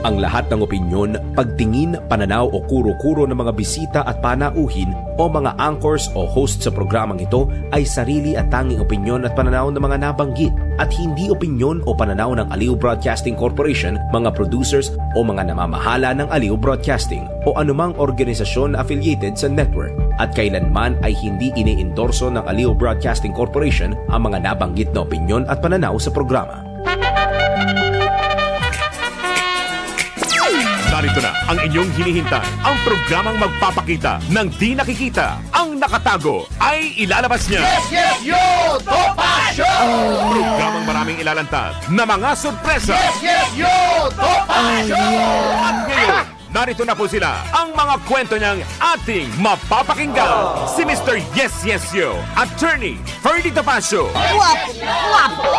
Ang lahat ng opinyon, pagtingin, pananaw o kuro-kuro ng mga bisita at panauhin o mga anchors o host sa programang ito ay sarili at tanging opinyon at pananaw ng mga nabanggit at hindi opinyon o pananaw ng Aliw Broadcasting Corporation, mga producers o mga namamahala ng Aliw Broadcasting o anumang organisasyon na affiliated sa network. At kailanman ay hindi iniendorso ng Aliw Broadcasting Corporation ang mga nabanggit na opinyon at pananaw sa programa. Narito na ang inyong hinihintay, ang programang magpapakita ng di nakikita. Ang nakatago ay ilalabas niya. Yes, yes, yo! Topa Show! Programang maraming ilalantad na mga sorpresa. Yes, yes, yo! Topa Show! At ngayon, narito na po sila, ang mga kwento niyang ating mapapakinggan. Si Mr. Yes, Yes, Yo, Attorney Ferdy Topacio. Guwapo! Guwapo!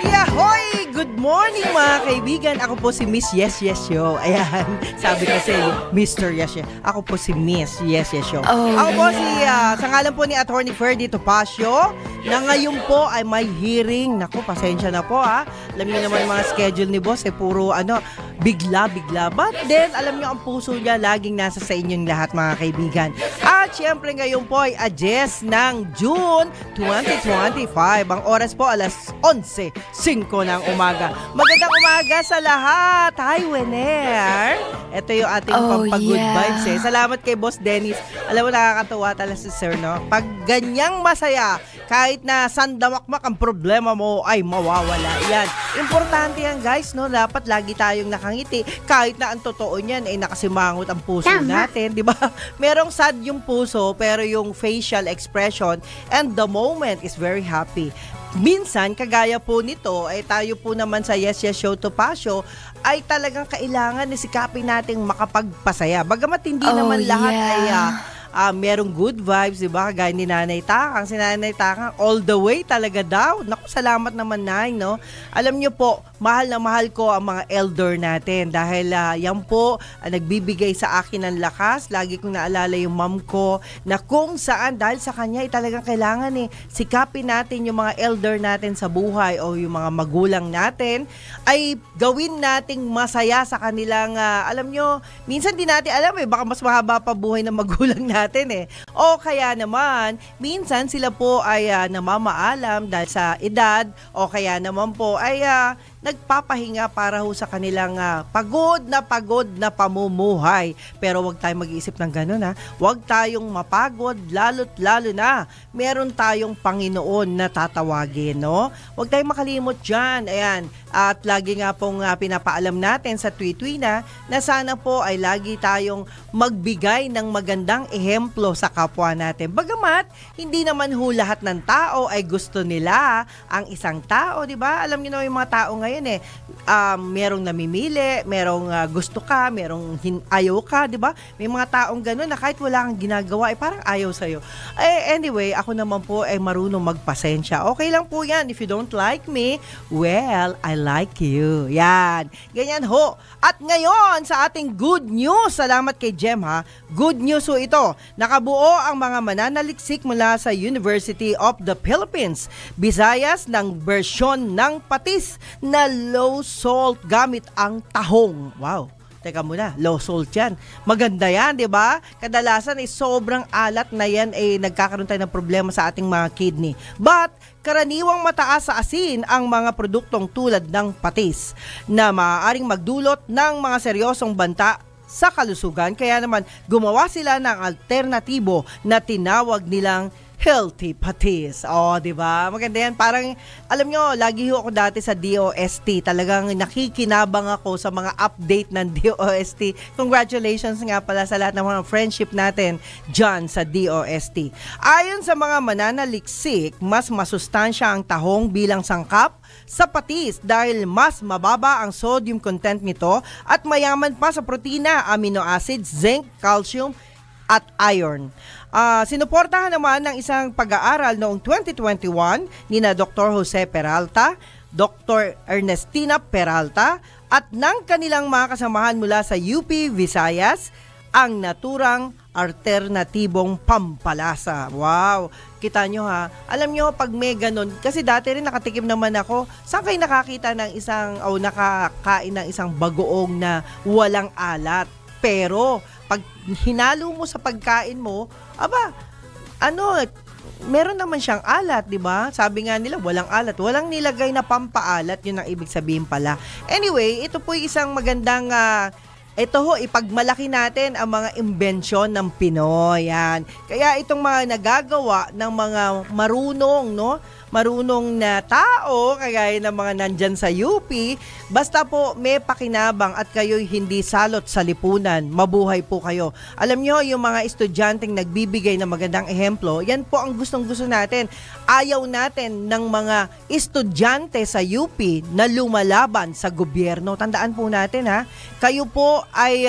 Yahoy! Good morning mga kaibigan. Ako po si Miss Yes Yes Yo. Ayan, sabi kasi Mr. Yes Yes. Ako po si Miss Yes Yes Yo. Ako po si, sa ngalan po ni Attorney Ferdy Topacio, na ngayon po ay may hearing. Naku, pasensya na po ha. Alam niyo naman mga schedule ni boss, puro bigla-bigla. But then, alam niyo ang puso niya laging nasa sa inyong lahat mga kaibigan. At syempre ngayon po ay adjust ng June 2025. Ang oras po alas 11:05 ng umaga. Magandang umaga sa lahat. Hi, Wener. Ito yung ating pampag-good vibes eh. Salamat kay Boss Dennis. Alam mo, nakakatawa talaga si Sir, no? Pag ganyang masaya, kahit na sandamakmak ang problema mo ay mawawala. Yan. Importante yan, guys, no? Dapat lagi tayong nakangiti. Kahit na ang totoo niyan ay nakasimangot ang puso natin, di ba? Merong sad yung puso, pero yung facial expression and the moment is very happy. Minsan, kagaya po nito, ay tayo po naman sa Yes Yes Show Topacio, ay talagang kailangan isikapin nating makapagpasaya. Bagamat hindi naman lahat ay merong good vibes, di ba? Kagaya ni Nanay Takang. Si Nanay Takang, all the way talaga daw. Naku, salamat naman, Nay, no? Alam niyo po, mahal na mahal ko ang mga elder natin dahil yan po nagbibigay sa akin ng lakas. Lagi kong naalala yung mom ko na kung saan, dahil sa kanya ay talagang kailangan sikapin natin yung mga elder natin sa buhay o yung mga magulang natin ay gawin nating masaya sa kanilang, alam nyo, minsan di natin alam baka mas mahaba pa buhay ng magulang natin O kaya naman, minsan sila po ay namamaalam dahil sa edad o kaya naman po ay nagpapahinga para ho sa kanilang pagod na pamumuhay. Pero wag tayong mag-iisip ng gano'n Wag tayong mapagod, lalo na meron tayong Panginoon na tatawagin, no? Wag tayong makalimot dyan. Ayan. At lagi nga pong pinapaalam natin sa tweet na sana po ay lagi tayong magbigay ng magandang ehemplo sa kapwa natin. Bagamat, hindi naman ho lahat ng tao ay gusto nila ang isang tao, di ba? Alam niyo na yung mga tao ngayon merong namimili, merong gusto ka, merong ayaw ka, di ba? May mga taong gano'n na kahit wala kang ginagawa, parang ayaw sa'yo. Anyway, ako naman po ay marunong magpasensya. Okay lang po yan. If you don't like me, well, I like you. Yan. Ganyan ho. At ngayon, sa ating good news, salamat kay Jem good news ho ito. Nakabuo ang mga mananaliksik mula sa University of the Philippines, Visayas ng bersyon ng patis na low salt gamit ang tahong. Wow. Teka muna, low salt yan. Maganda yan, di ba? Kadalasan ay sobrang alat na yan ay nagkakaroon tayo ng problema sa ating mga kidney. But, karaniwang mataas sa asin ang mga produktong tulad ng patis na maaaring magdulot ng mga seryosong banta sa kalusugan. Kaya naman, gumawa sila ng alternatibo na tinawag nilang healthy patis. Di ba? Maganda yan. Parang, alam nyo, lagi ho ako dati sa DOST. Talagang nakikinabang ako sa mga update ng DOST. Congratulations nga pala sa lahat ng mga friendship natin dyan sa DOST. Ayon sa mga mananaliksik, mas masustansya ang tahong bilang sangkap sa patis dahil mas mababa ang sodium content nito at mayaman pa sa protina, amino acids, zinc, calcium, at iron. Sinuportahan naman ng isang pag-aaral noong 2021 nina Dr. Jose Peralta, Dr. Ernestina Peralta at ng kanilang mga kasamahan mula sa UP Visayas ang naturang alternatibong pampalasa. Wow! kita nyo ha. Alam nyo, pag may ganun, kasi dati rin nakatikim naman ako, saan kayo nakakita ng nakakain ng isang bagoong na walang alat? Pero, pag hinalo mo sa pagkain mo, meron naman siyang alat, di ba? Sabi nga nila, walang alat. Walang nilagay na pampaalat, yun ang ibig sabihin pala. Anyway, ito po isang magandang ipagmalaki natin ang mga imbensyon ng Pinoy. Yan. Kaya itong mga nagagawa ng mga marunong na tao, kagaya ng mga nandyan sa UP, basta po may pakinabang at kayo'y hindi salot sa lipunan, mabuhay po kayo. Alam nyo, yung mga estudyanteng nagbibigay ng magandang ehemplo, yan po ang gustong-gusto natin. Ayaw natin ng mga estudyante sa UP na lumalaban sa gobyerno. Tandaan po natin ha, kayo po ay,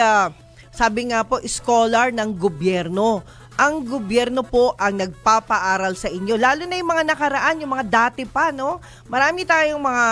sabi nga po, scholar ng gobyerno. Ang gobyerno po ang nagpapaaral sa inyo. Lalo na yung mga nakaraan, yung mga dati pa, no? Marami tayong mga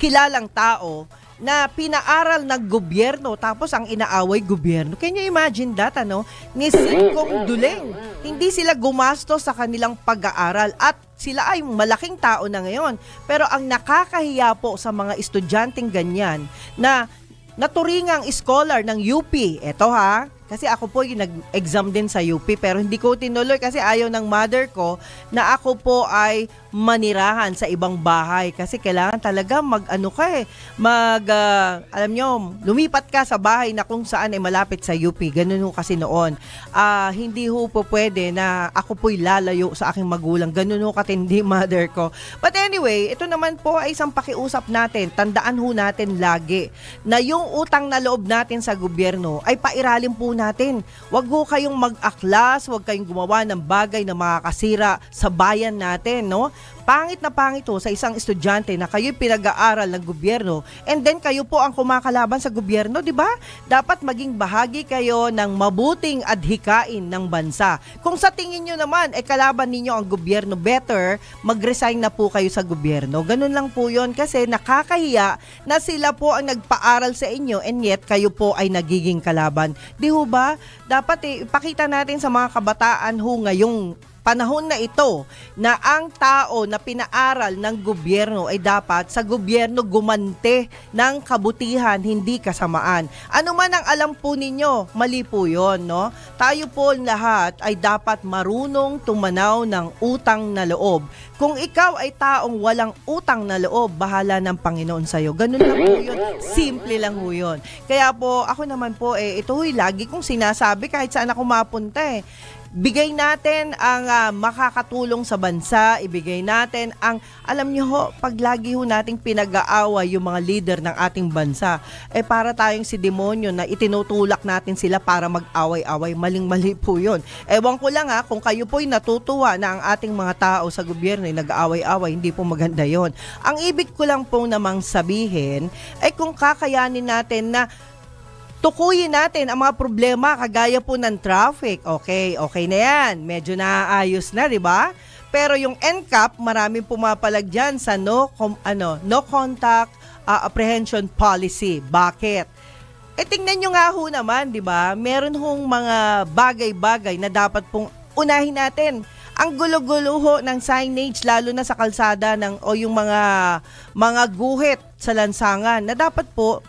kilalang tao na pinaaral ng gobyerno tapos ang inaaway gobyerno. Can you imagine that, ano? Ni Singkong Duleng. Hindi sila gumastos sa kanilang pag-aaral at sila ay malaking tao na ngayon. Pero ang nakakahiya po sa mga estudyanteng ganyan na naturingang scholar ng UP, eto ha, kasi ako po yung nag-exam din sa UP pero hindi ko tinuloy kasi ayaw ng mother ko na ako po ay manirahan sa ibang bahay kasi kailangan talaga alam nyo, lumipat ka sa bahay na kung saan ay malapit sa UP. Ganun ho kasi noon. Hindi ho po pwede na ako po'y lalayo sa aking magulang. Ganun ho katindi mother ko. But anyway, ito naman po ay isang pakiusap natin. Tandaan ho natin lagi na yung utang na loob natin sa gobyerno ay pairalim po natin. Huwag ho kayong mag-aklas, huwag kayong gumawa ng bagay na makakasira sa bayan natin, no? Pangit na pangit ho sa isang estudyante na kayo'y pinag-aaral ng gobyerno and then kayo po ang kumakalaban sa gobyerno, di ba? Dapat maging bahagi kayo ng mabuting adhikain ng bansa. Kung sa tingin nyo naman, kalaban ninyo ang gobyerno, better mag-resign na po kayo sa gobyerno. Ganun lang po yun kasi nakakahiya na sila po ang nagpaaral sa inyo and yet kayo po ay nagiging kalaban. Di ho ba? Dapat ipakita natin sa mga kabataan ho ngayong panahon na ito na ang tao na pinaaral ng gobyerno ay dapat sa gobyerno gumante ng kabutihan, hindi kasamaan. Ano man ang alam po ninyo, mali po yun, no? Tayo po lahat ay dapat marunong tumanaw ng utang na loob. Kung ikaw ay taong walang utang na loob, bahala ng Panginoon sa'yo. Ganun lang po yun. Simple lang po yun. Kaya po, ako naman po, ito lagi kong sinasabi kahit saan ako mapunta bigay natin ang makakatulong sa bansa, ibigay natin ang, alam nyo ho, pag lagi ho nating pinag-aaway yung mga leader ng ating bansa, para tayong si demonyo na itinutulak natin sila para mag-away-away, maling-mali po yun. Ewan ko lang kung kayo po'y natutuwa na ang ating mga tao sa gobyerno ay nag-aaway-away, hindi po maganda yon. Ang ibig ko lang po namang sabihin, kung kakayanin natin na tukuyin natin ang mga problema kagaya po ng traffic. Okay na yan. Medyo naayos na, di ba? Pero yung NCAP, maraming pumapalag dyan sa no contact apprehension policy. Bakit? Tingnan nyo nga ho naman, di ba? Meron hong mga bagay-bagay na dapat pong unahin natin. Ang gulo-gulo ho ng signage, lalo na sa kalsada o yung mga guhit sa lansangan na dapat po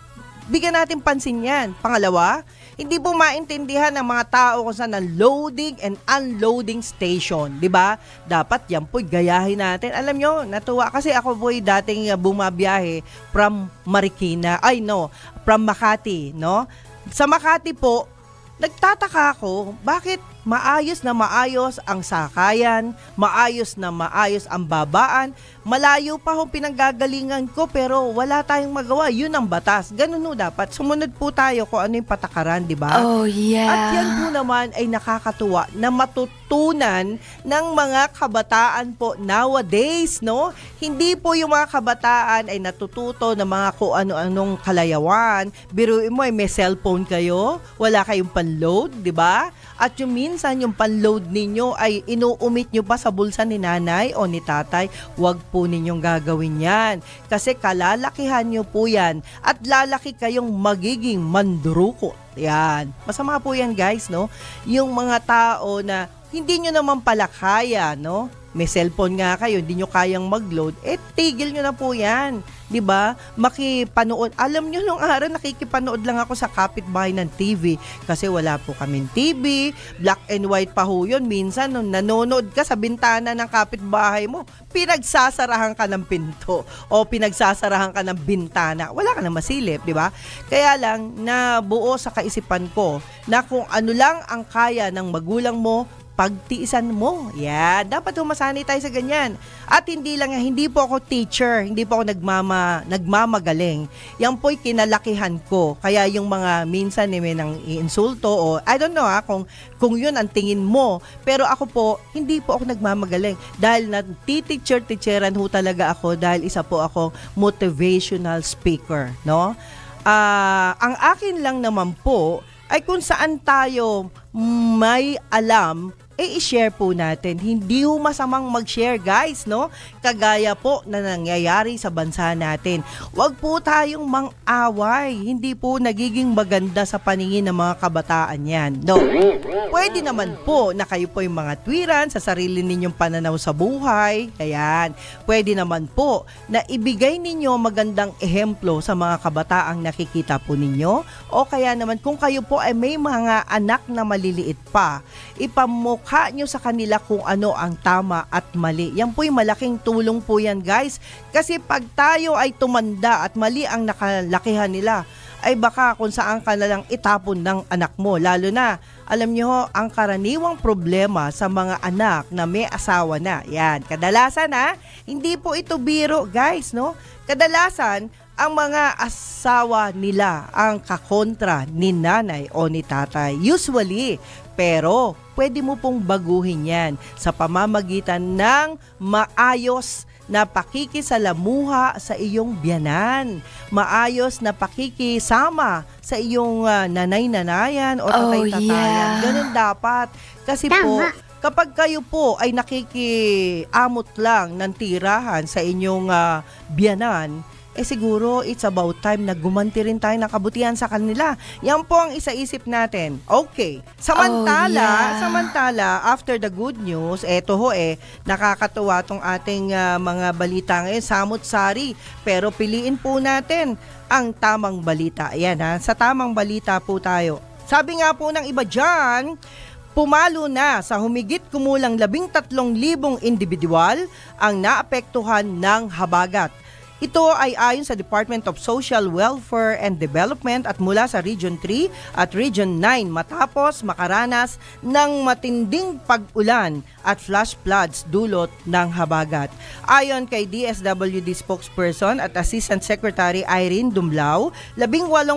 bigyan natin pansin yan. Pangalawa, hindi po maintindihan ng mga tao kung saan ang loading and unloading station. Diba? Dapat yan po gayahin natin. Alam nyo, natuwa kasi ako po dating bumabiyahe from Makati. No? Sa Makati po, nagtataka ako, bakit maayos na maayos ang sakayan, maayos na maayos ang babaan, malayo pa ho pinanggagalingan ko pero wala tayong magawa. Yun ang batas. Ganun ho dapat. Sumunod po tayo kung ano yung patakaran, di ba? Oh, yeah. At yan po naman ay nakakatuwa na matutunan ng mga kabataan po nowadays, no? Hindi po yung mga kabataan ay natututo ng mga kung ano-anong kalayawan. Biruin mo may cellphone kayo, wala kayong panload, di ba? At yung minsan yung panload ninyo ay inuumit nyo pa sa bulsa ni nanay o ni tatay, wag po ninyong gagawin yan. Kasi kalalakihan nyo po yan at lalaki kayong magiging mandurukot. Yan. Masama po yan, guys, no? Yung mga tao na hindi nyo naman pala kaya, no? May cellphone nga kayo, hindi nyo kayang mag-load, tigil nyo na po yan. 'Di ba? Makipanood. Alam nyo, nung araw nakikipanood lang ako sa kapitbahay ng TV kasi wala po kaming TV, black and white pa ho yun. Minsan nung nanonood ka sa bintana ng kapitbahay mo, pinagsasarahan ka ng pinto o pinagsasarahan ka ng bintana. Wala ka na masilip, 'di ba? Kaya lang nabuo sa kaisipan ko na kung ano lang ang kaya ng magulang mo, pagtiisan mo. Yeah, dapat humasanay tayo sa ganyan. At hindi po ako teacher, hindi po ako nagmamagaling. Yan po'y kinalakihan ko. Kaya yung mga minsan may nang iinsulto o I don't know kung yun ang tingin mo. Pero ako po, hindi po ako nagmamagaling. Dahil teacheran ho talaga ako dahil isa po ako motivational speaker, no? Ang akin lang naman po ay kung saan tayo may alam, i-share po natin. Hindi ho masamang mag-share, guys, no? Kagaya po na nangyayari sa bansa natin. Huwag po tayong mang-away. Hindi po nagiging maganda sa paningin ng mga kabataan yan. No? Pwede naman po na kayo po yung mga twiran sa sarili ninyong pananaw sa buhay. Ayan. Pwede naman po na ibigay ninyo magandang ehemplo sa mga kabataang nakikita po ninyo. O kaya naman kung kayo po ay may mga anak na maliliit pa, ipamukha nyo sa kanila kung ano ang tama at mali. Yan po'y malaking tulong po yan, guys. Kasi pag tayo ay tumanda at mali ang nakalakihan nila, ay baka kung saan ka na lang itapon ng anak mo. Lalo na, alam nyo, ang karaniwang problema sa mga anak na may asawa na. Yan, kadalasan hindi po ito biro, guys, no? Kadalasan, ang mga asawa nila ang kakontra ni nanay o ni tatay. Usually, pero pwede mo pong baguhin yan sa pamamagitan ng maayos na pakikisalamuha sa iyong biyanan. Maayos na pakikisama sa iyong nanay-nanayan o tatay-tatayan. Ganun dapat. Kasi po, kapag kayo po ay nakikiamot lang ng tirahan sa inyong biyanan, siguro it's about time na gumanti rin tayo ng kabutihan sa kanila. Yan po ang isaisip natin. Okay. Samantala, after the good news, eto nakakatuwa tong ating mga balita ngayon, samut-sari. Pero piliin po natin ang tamang balita. Ayan sa tamang balita po tayo. Sabi nga po ng iba dyan, pumalo na sa humigit kumulang 13,000 individual ang naapektuhan ng habagat. Ito ay ayon sa Department of Social Welfare and Development at mula sa Region 3 at Region 9 matapos makaranas ng matinding pag-ulan at flash floods dulot ng habagat. Ayon kay DSWD spokesperson at Assistant Secretary Irene Dumlao, 18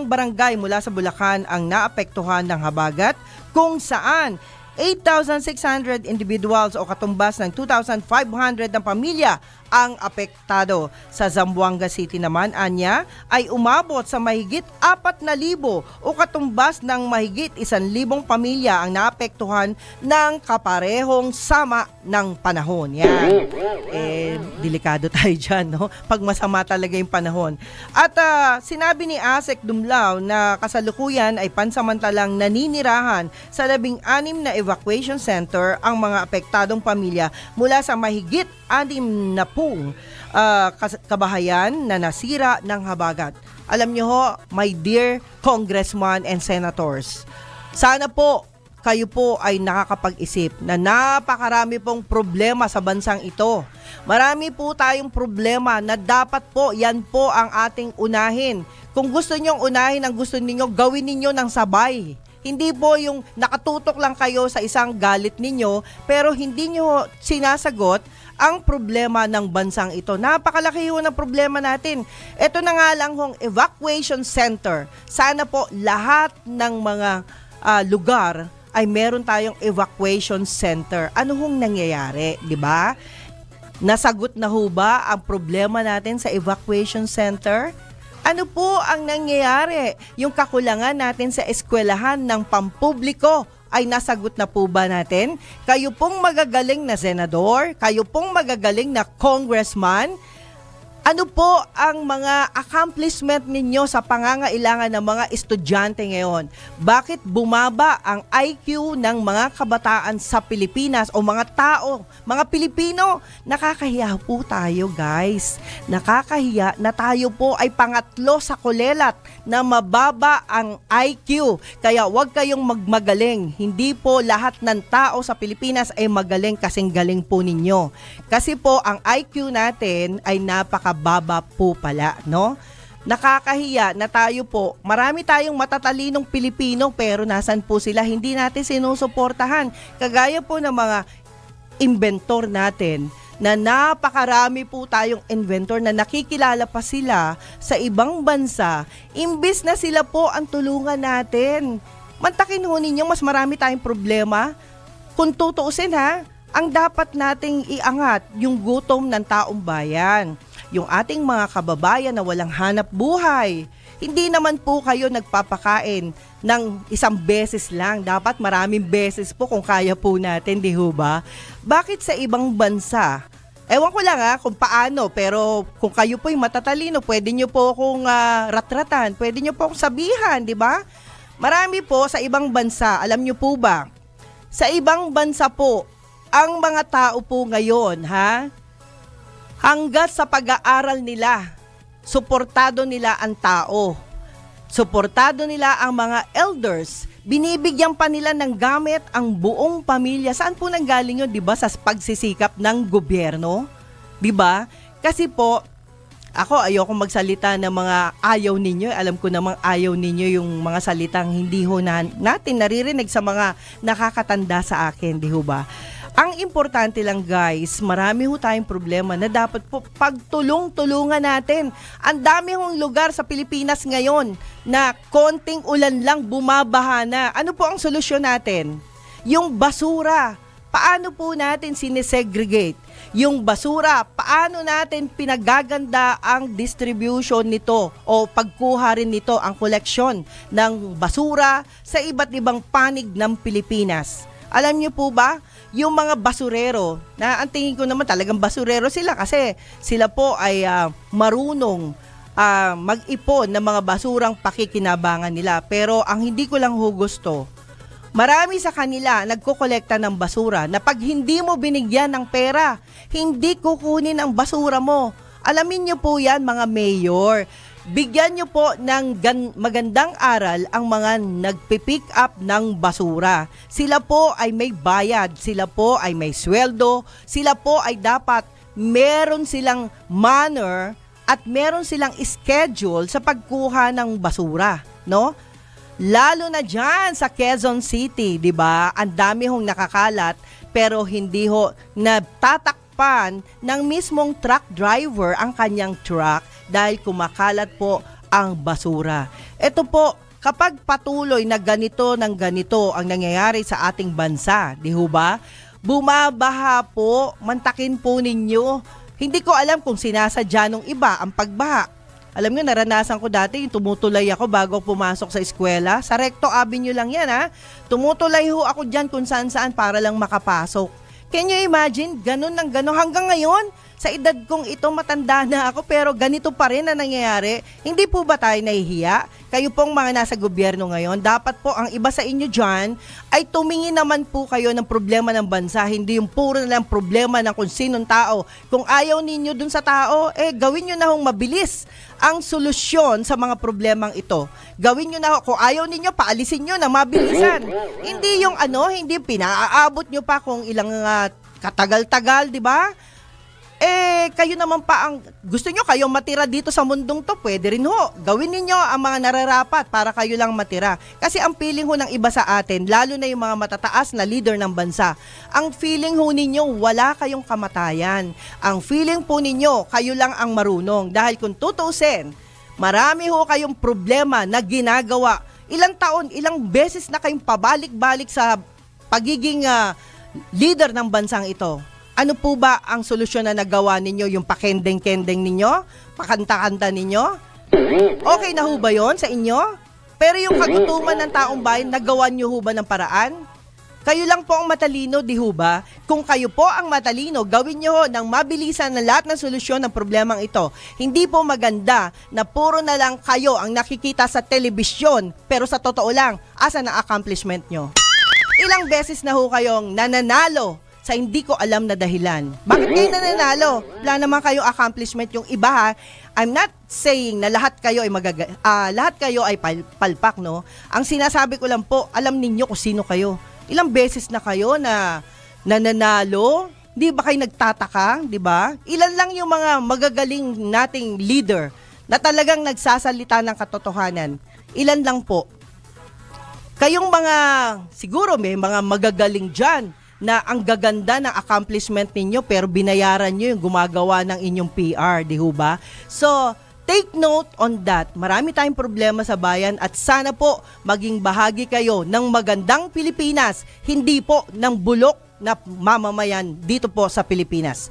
barangay mula sa Bulacan ang naapektuhan ng habagat kung saan 8,600 individuals o katumbas ng 2,500 ng pamilya ang apektado. Sa Zamboanga City naman, anya, ay umabot sa mahigit 4,000 o katumbas ng mahigit 1,000 pamilya ang naapektuhan ng kaparehong sama ng panahon. Yan. Delikado tayo dyan, no? Pag masama talaga yung panahon. At sinabi ni Asek Dumlao na kasalukuyan ay pansamantalang naninirahan sa 16 na evacuation center ang mga apektadong pamilya mula sa mahigit 60 kabahayan na nasira ng habagat. Alam nyo ho, my dear congressman and senators, sana po kayo po ay nakakapag-isip na napakarami pong problema sa bansang ito. Marami po tayong problema na dapat po, yan po ang ating unahin. Kung gusto nyong unahin ang gusto ninyo, gawin ninyo ng sabay. Hindi po yung nakatutok lang kayo sa isang galit ninyo, pero hindi nyo sinasagot ang problema ng bansang ito. Napakalaki ho ng problema natin. Ito na nga lang hong evacuation center. Sana po lahat ng mga lugar ay meron tayong evacuation center. Ano hong nangyayari, di ba? Nasagot na ho ba ang problema natin sa evacuation center? Ano po ang nangyayari? Yung kakulangan natin sa eskwelahan ng pampubliko ay nasagot na po ba natin? Kayo pong magagaling na senador, kayo pong magagaling na congressman, Ano po ang mga accomplishment ninyo sa pangangailangan ng mga estudyante ngayon? Bakit bumaba ang IQ ng mga kabataan sa Pilipinas o mga tao, mga Pilipino? Nakakahiya po tayo, guys. Nakakahiya na tayo po ay pangatlo sa kulelat na mababa ang IQ. Kaya huwag kayong magmagaling. Hindi po lahat ng tao sa Pilipinas ay magaling kasing galing po ninyo. Kasi po ang IQ natin ay napakababa po pala, no? Nakakahiya na tayo po, marami tayong matatalinong Pilipino pero nasan po sila? Hindi natin sinusuportahan. Kagaya po ng mga inventor natin na napakarami po tayong inventor na nakikilala pa sila sa ibang bansa, imbis na sila po ang tulungan natin. Mantakin ho ninyo, mas marami tayong problema. Kung tutuusin ha, ang dapat nating iangat yung gutom ng taong bayan. Yung ating mga kababayan na walang hanap buhay. Hindi naman po kayo nagpapakain ng isang beses lang. Dapat maraming beses po kung kaya po natin, di ho ba? Bakit sa ibang bansa? Ewan ko lang kung paano, pero kung kayo po'y matatalino, pwede nyo po akong ratratan, pwede nyo po akong sabihan, di ba? Marami po sa ibang bansa, alam nyo po ba? Sa ibang bansa po, ang mga tao po ngayon, hanggat sa pag-aaral nila, suportado nila ang tao. Suportado nila ang mga elders. Binibigyan pa nila ng gamit ang buong pamilya. Saan po nanggaling yun, di ba? Sa pagsisikap ng gobyerno. Di ba? Kasi po, ako ayoko magsalita ng mga ayaw ninyo. Alam ko namang ayaw ninyo yung mga salitang hindi ho natin naririnig sa mga nakakatanda sa akin, di ho ba? Ang importante lang guys, marami ho tayong problema na dapat po pagtulong-tulungan natin. Ang dami hong lugar sa Pilipinas ngayon na konting ulan lang bumabaha na. Ano po ang solusyon natin? Yung basura, paano po natin sinesegregate? Yung basura, paano natin pinagaganda ang distribution nito o pagkuha rin nito, ang koleksyon ng basura sa iba't ibang panig ng Pilipinas? Alam niyo po ba, yung mga basurero, na ang tingin ko naman talagang basurero sila kasi sila po ay marunong mag-ipon ng mga basurang pakikinabangan nila. Pero ang hindi ko lang gusto, marami sa kanila nagkokolekta ng basura na pag hindi mo binigyan ng pera, hindi kukunin ang basura mo. Alamin niyo po yan mga mayor. Bigyan niyo po ng magandang aral ang mga nagpipick up ng basura. Sila po ay may bayad, sila po ay may sweldo, sila po ay dapat meron silang manner at meron silang schedule sa pagkuha ng basura, no? Lalo na dyan sa Quezon City, di ba? Ang dami hong nakakalat pero hindi ho natatakpan ng mismong truck driver ang kanyang truck dahil kumakalat po ang basura. Ito po, kapag patuloy na ganito ng ganito ang nangyayari sa ating bansa, di ho ba? Bumabaha po, mantakin po ninyo. Hindi ko alam kung sinasadya nung iba ang pagbaha. Alam nyo, naranasan ko dati, yung tumutulay ako bago pumasok sa eskwela. Sa Recto Avenue lang yan Tumutulay ho ako dyan kung saan-saan para lang makapasok. Can you imagine? Ganun ng ganun. Hanggang ngayon, sa edad kong ito, matanda na ako pero ganito pa rin na nangyayari. Hindi po ba tayo nahihiya? Kayo pong mga nasa gobyerno ngayon, dapat po ang iba sa inyo dyan ay tumingin naman po kayo ng problema ng bansa. Hindi yung puro na lang problema ng kung sinong tao. Kung ayaw ninyo dun sa tao, gawin nyo na hong mabilis ang solusyon sa mga problemang ito. Gawin nyo na, kung ayaw ninyo, paalisin nyo na mabilisan. Hindi yung hindi pinaaabot nyo pa kung ilang katagal-tagal, di ba? Kayo naman pa ang gusto nyo kayong matira dito sa mundong to, pwede rin ho. Gawin ninyo ang mga nararapat para kayo lang matira. Kasi ang feeling ho ng iba sa atin, lalo na yung mga matataas na leader ng bansa, ang feeling ho ninyo wala kayong kamatayan. Ang feeling po ninyo, kayo lang ang marunong. Dahil kung tutuusin, marami ho kayong problema na ginagawa. Ilang taon, ilang beses na kayong pabalik-balik sa pagiging leader ng bansang ito. Ano po ba ang solusyon na nagawa ninyo? Yung pakendeng-kendeng ninyo? Pakanta-kanta ninyo? Okay na ho ba yun sa inyo? Pero yung kagutuman ng taong bayan, nagawa nyo ho ba ng paraan? Kayo lang po ang matalino, di ho ba? Kung kayo po ang matalino, gawin nyo ng mabilisan na lahat ng solusyon ng problemang ito. Hindi po maganda na puro na lang kayo ang nakikita sa telebisyon, pero sa totoo lang, asan ang accomplishment nyo? Ilang beses na ho kayong nananalo sa hindi ko alam na dahilan. Bakit kayo nananalo? Wala naman kayong accomplishment. Yung iba ha, I'm not saying na lahat kayo ay palpak, no? Ang sinasabi ko lang po, alam ninyo kung sino kayo. Ilang beses na kayo na nananalo? Di ba kayo nagtataka? Di ba? Ilan lang yung mga magagaling nating leader na talagang nagsasalita ng katotohanan? Ilan lang po? Kayong mga, siguro may mga magagaling dyan na ang gaganda ng accomplishment ninyo pero binayaran nyo yung gumagawa ng inyong PR, di ho ba? So, take note on that. Marami tayong problema sa bayan at sana po maging bahagi kayo ng magandang Pilipinas, hindi po ng bulok na mamamayan dito po sa Pilipinas.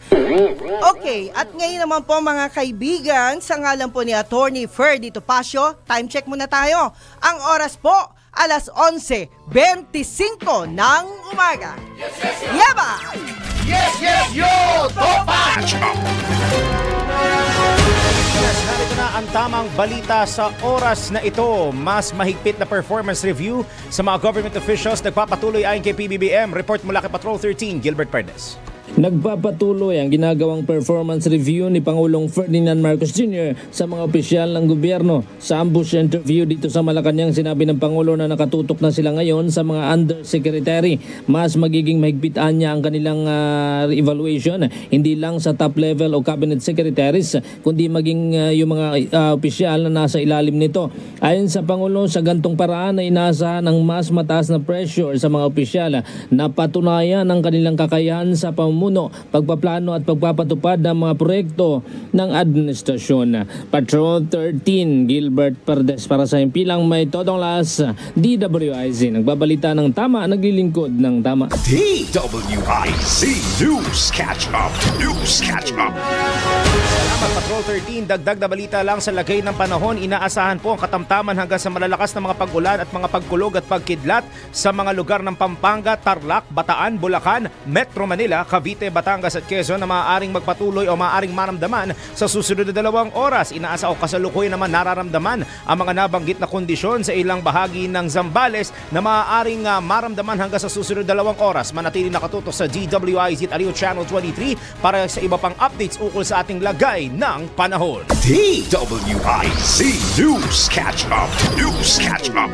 Okay, at ngayon naman po mga kaibigan, sa ngalan po ni Attorney Ferdy Topacio, time check muna tayo. Ang oras po, alas 11:25 ng umaga. Yaba! Yes, yes, yo! Topacio! Narito na ang tamang balita sa oras na ito. Mas mahigpit na performance review sa mga government officials nagpapatuloy ayon kay PBBM. Report mula kay Patrol 13, Gilbert Perdes. Nagpapatuloy ang ginagawang performance review ni Pangulong Ferdinand Marcos Jr. sa mga opisyal ng gobyerno. Sa ambush interview dito sa Malacanang, sinabi ng Pangulo na nakatutok na sila ngayon sa mga undersecretary. Mas magiging mahigpitan niya ang kanilang evaluation, hindi lang sa top level o cabinet secretaries, kundi maging yung mga opisyal na nasa ilalim nito. Ayon sa Pangulo, sa gantong paraan ay inaasahan ng mas mataas na pressure sa mga opisyal na patunayan ang kanilang kakayahan sa pamumuno, pagpaplano at pagpapatupad ng mga proyekto ng administrasyon. Patrol 13, Gilbert Perdes para sa Himpilang May Todong Las, DWIZ. Nagbabalita ng tama, naglilingkod ng tama. DWIZ News Catch Up. News Catch Up. Salamat Patrol 13. Dagdag na balita lang sa lagay ng panahon. Inaasahan po ang katamtaman hanggang sa malalakas na mga pag-ulan at mga pagkulog at pagkidlat sa mga lugar ng Pampanga, Tarlac, Bataan, Bulacan, Metro Manila, Cavite, Batangas at Quezon na maaaring magpatuloy o maaaring maramdaman sa susunod na 2 oras. Inaasa o kasalukuyan naman nararamdaman ang mga nabanggit na kondisyon sa ilang bahagi ng Zambales na maaaring maramdaman hanggang sa susunod na 2 oras. Manatili nakatutok sa DWIZ at Aliw Channel 23 para sa iba pang updates ukol sa ating lagay ng panahon. DWIZ News Catch Up. News Catch Up.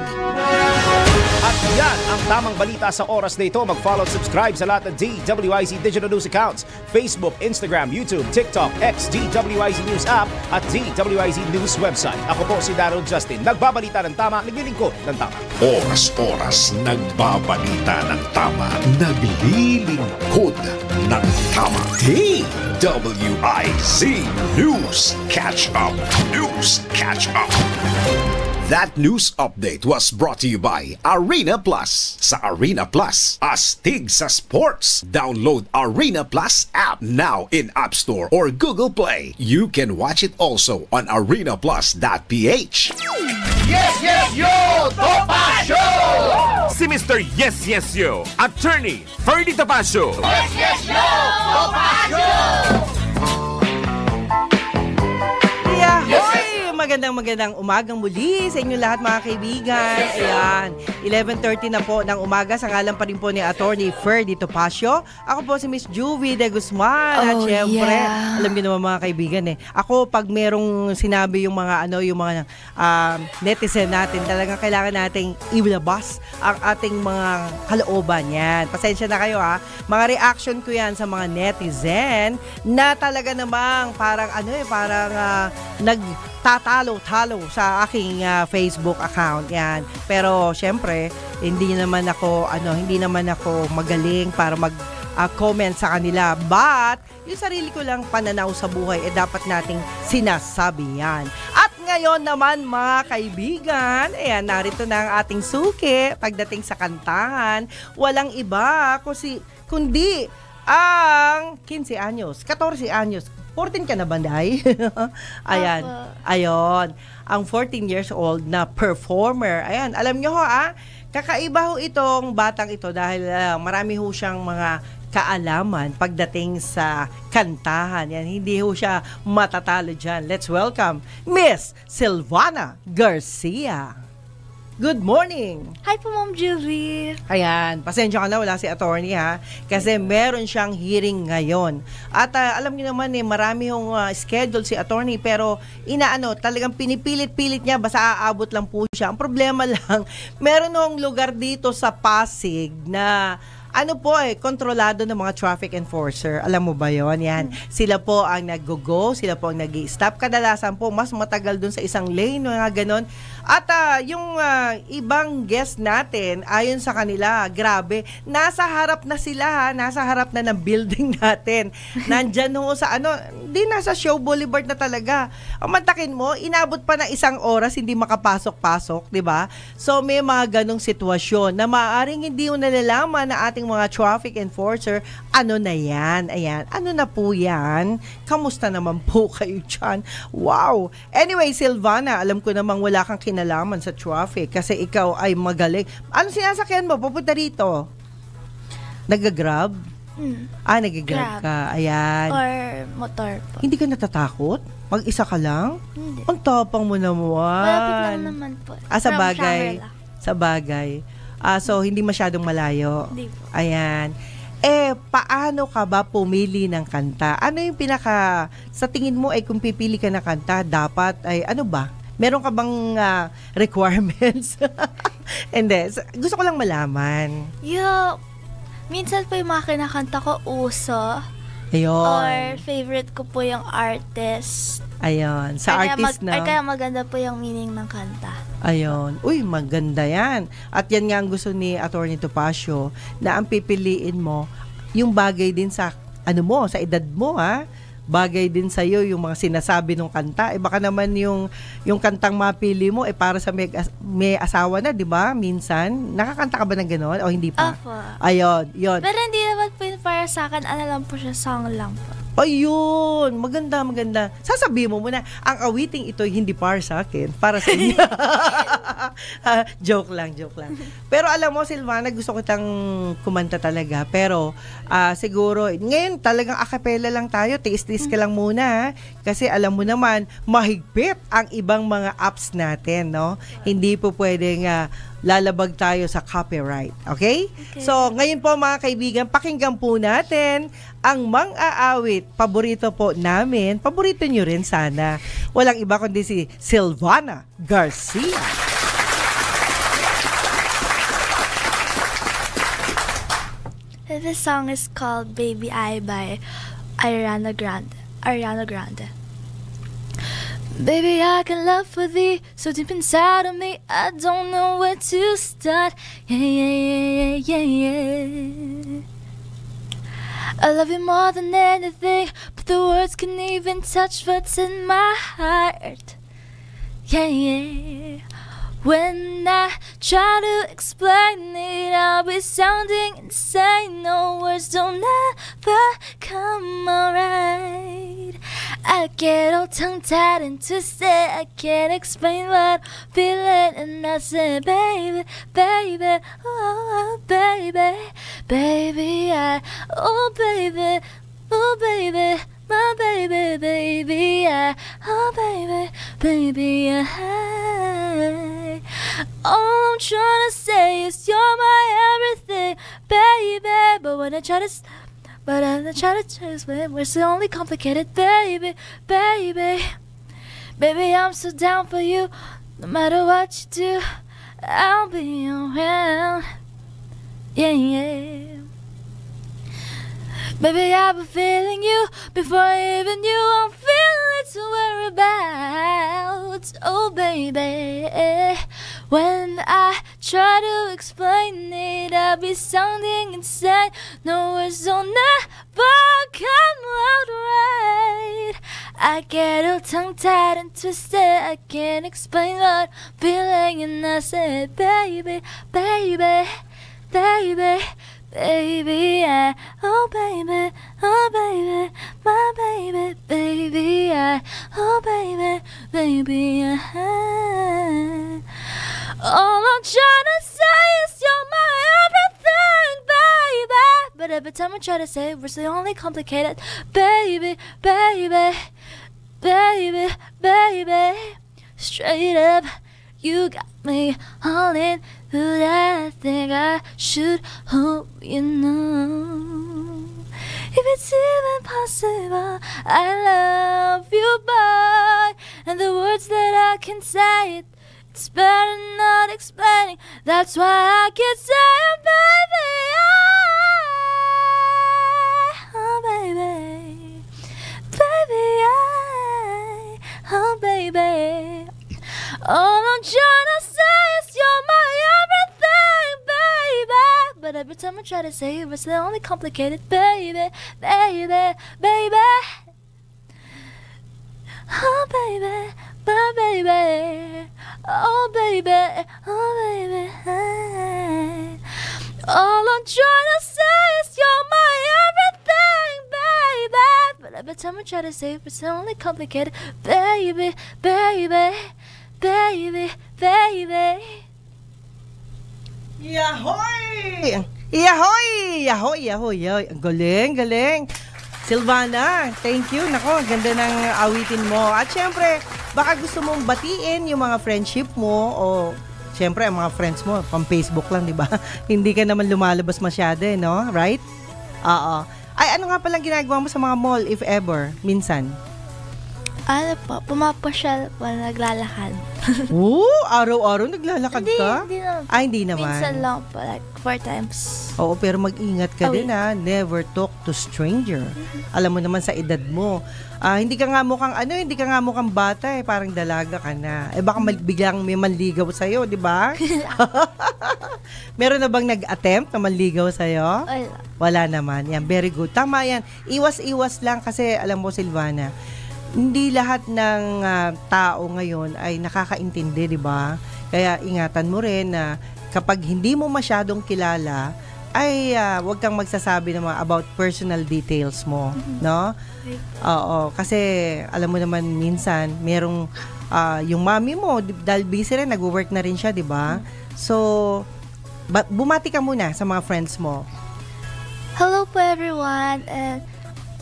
At yan ang tamang balita sa oras na ito. Mag-follow at subscribe sa lahat ng DWIZ Digital News accounts: Facebook, Instagram, YouTube, TikTok, X, DWIZ News app at DWIZ News website. Ako po si Daryl Justin. Nagbabalita ng tama, naglilingkod ng tama. Oras-oras nagbabalita ng tama, naglilingkod ng tama. DWIZ News Catch Up. News Catch Up. That news update was brought to you by Arena Plus. Sa Arena Plus, astig sa sports. Download Arena Plus app now in App Store or Google Play. You can watch it also on arenaplus.ph. Yes, yes, yo! Topacio! Si Mr. Yes, Yes, Yo, Attorney Ferdy Topacio. Yes, yes, yo! Topacio! Magandang umagang muli sa inyo lahat mga kaibigan. Ayan, 11:30 na po ng umaga sa ngalan pa rin po ni Attorney Ferdy Topacio. Ako po si Miss Juvie de Guzman. At syempre, alam niyo naman mga kaibigan ako pag merong sinabi yung mga netizen natin, talagang kailangan nating ilabas ang ating mga kalooban yan. Pasensya na kayo ha. Mga reaction ko yan sa mga netizen na talaga namang parang nagtatalo-talo sa aking Facebook account yan. Pero syempre, hindi naman ako magaling para mag-comment sa kanila. But yung sarili ko lang pananaw sa buhay dapat nating sinasabi yan. At ngayon naman mga kaibigan, ayan, narito na ang ating suki pagdating sa kantahan. Walang iba kundi ang 15 anyos, 14 anyos. 14 ka na ba, Day? Ayan. Ayon. Ang 14 years old na performer. Ayan. Alam nyo Kakaiba ho itong batang ito dahil marami ho siyang mga kaalaman pagdating sa kantahan. Yan, hindi ho siya matatalo dyan. Let's welcome Miss Silvana Garcia. Good morning! Hi po, Ma'am Julie. Ayan, pasensya ka na, wala si attorney ha, kasi meron siyang hearing ngayon. At alam niyo naman marami hong schedule si attorney, pero talagang pinipilit-pilit niya, basta aabot lang po siya. Ang problema lang, meron hong lugar dito sa Pasig na kontrolado ng mga traffic enforcer. Alam mo ba yon? Yan. Sila po ang nag-go, sila po ang nag-stop. Kadalasan po, mas matagal dun sa isang lane, mga ganon. At yung ibang guest natin, ayon sa kanila, grabe, nasa harap na sila ha, nasa harap na ng building natin. Nandyan ho sa di nasa Show Boulevard na talaga. Mantakin mo, inabot pa ng 1 oras, hindi makapasok-pasok, di ba? So may mga ganong sitwasyon na maaaring hindi mo nalalaman na ating mga traffic enforcer, na yan? Ayan, na po yan? Kamusta naman po kayo dyan? Wow! Anyway, Silvana, alam ko namang wala kang kinalaman sa traffic kasi ikaw ay magaling. Ano sinasakyan mo? Papunta rito? Nag-grab? Nag-grab ka. Ayan. Or motor po. Hindi ka natatakot? Mag-isa ka lang? Hindi. Ang tapang mo naman. Malapit lang naman po. Sa From bagay. Shangri-La. Sa bagay. So, hindi masyadong malayo. Hindi po. Ayan. Paano ka ba pumili ng kanta? Ano yung sa tingin mo kung pipili ka ng kanta, dapat ay ano ba? Meron ka bang requirements? Hindi. Gusto ko lang malaman. Minsan po yung mga kinakanta ko, uso. Ayun. Or favorite ko po yung artist. Ayun. Sa artist na. Kaya maganda po yung meaning ng kanta. Ayun. Uy, maganda yan. At yan nga ang gusto ni Atty. Topacio, na ang pipiliin mo, yung bagay din sa, sa edad mo, ha? Bagay din sa iyo yung mga sinasabi ng kanta. Baka naman yung kantang mapili mo para sa may asawa na, 'di ba? Minsan, nakakanta ka ba ng gano'n o hindi pa? Opo. Ayun, yun. Pero hindi naman po yun para sa akin. Lang po siya, song lang po. Ayun, maganda. Sasabihin mo muna, ang awiting ito hindi para sa akin, para sa inyo. Joke lang. Pero alam mo, Silvana, gusto kitang kumanta talaga. Pero siguro, ngayon talagang a cappella lang tayo. Tiis-tiis ka lang muna. Ha? Kasi alam mo naman, mahigpit ang ibang mga apps natin. No? Hindi po pwedeng lalabag tayo sa copyright. Okay? So, ngayon po mga kaibigan, pakinggan po natin ang mang-aawit. Paborito po namin. Paborito nyo rin sana. Walang iba kundi si Silvana Garcia. This song is called Baby I by Ariana Grande. Baby, I can love for thee so deep inside of me. I don't know where to start. Yeah. I love you more than anything, but the words can't even touch what's in my heart. Yeah. When I try to explain it, I'll be sounding insane. No words don't ever come alright. I get all tongue-tied and twisted. I can't explain what I'm feeling. And I say, baby, oh, baby, baby, oh, baby, my baby, oh, baby, all I'm trying to say is you're my everything, baby. But when I try to explain, we're so only complicated, baby. Baby, I'm so down for you. No matter what you do, I'll be around. Yeah. Baby, I've been feeling you before I even knew. I'm feeling to worry about. Oh, baby. When I try to explain it, I'll be sounding insane. No words will never come out right. I get all tongue-tied and twisted. I can't explain what I'm feeling. And I say, baby, baby, baby, baby, oh baby, my baby, baby, oh baby, baby, all I'm trying to say is but every time I try to say it, we're so only complicated. Baby, baby, baby, baby, straight up, you got me all in who I think I should hope you know. If it's even possible, I love you, boy. And the words that I can say, it's better not explaining. That's why I can say, baby, oh baby, baby, oh baby. All I'm trying to say is you're my everything, baby. But every time I try to say it, it's the only complicated, baby, baby, baby. Oh baby, my baby, oh baby, oh baby. All I'm trying to say is you're my everything, baby. But every time I try to say it, it's the only complicated, baby, baby, baby, baby. Yahoy! Yahoy! Yahoy, yahoy, yahoy. Ang galing, galing. Silvana, thank you. Nako, ganda ng awitin mo. At syempre, baka gusto mong batiin yung mga friendship mo o syempre, ang mga friends mo, pang Facebook lang, di ba? Hindi ka naman lumalabas masyado, no? Right? Oo. Ay, ano nga palang ginagawa mo sa mga mall, if ever, minsan? Ano po, pumapasyal po, naglalakad. Oo, araw-araw naglalakad ka? Hindi naman. Ay, hindi naman. Minsan lang po, like 4 times. Oo, pero mag-ingat ka din ha. Never talk to stranger. Alam mo naman sa edad mo. Hindi ka nga mukhang bata eh. Parang dalaga ka na. Eh baka biglang may manligaw sa'yo, di ba? Meron na bang nag-attempt na manligaw sa'yo? Wala. Wala naman. Yan, very good. Tama yan. Iwas-iwas lang kasi alam mo, Silvana, hindi lahat ng tao ngayon ay nakakaintindi, di ba? Kaya ingatan mo rin na kapag hindi mo masyadong kilala, ay wag kang magsasabi ng mga about personal details mo, no? Oo, kasi alam mo naman minsan merong yung mami mo dahil busy rin, nag-work na rin siya, di ba? So bumati ka muna sa mga friends mo. Hello po everyone, and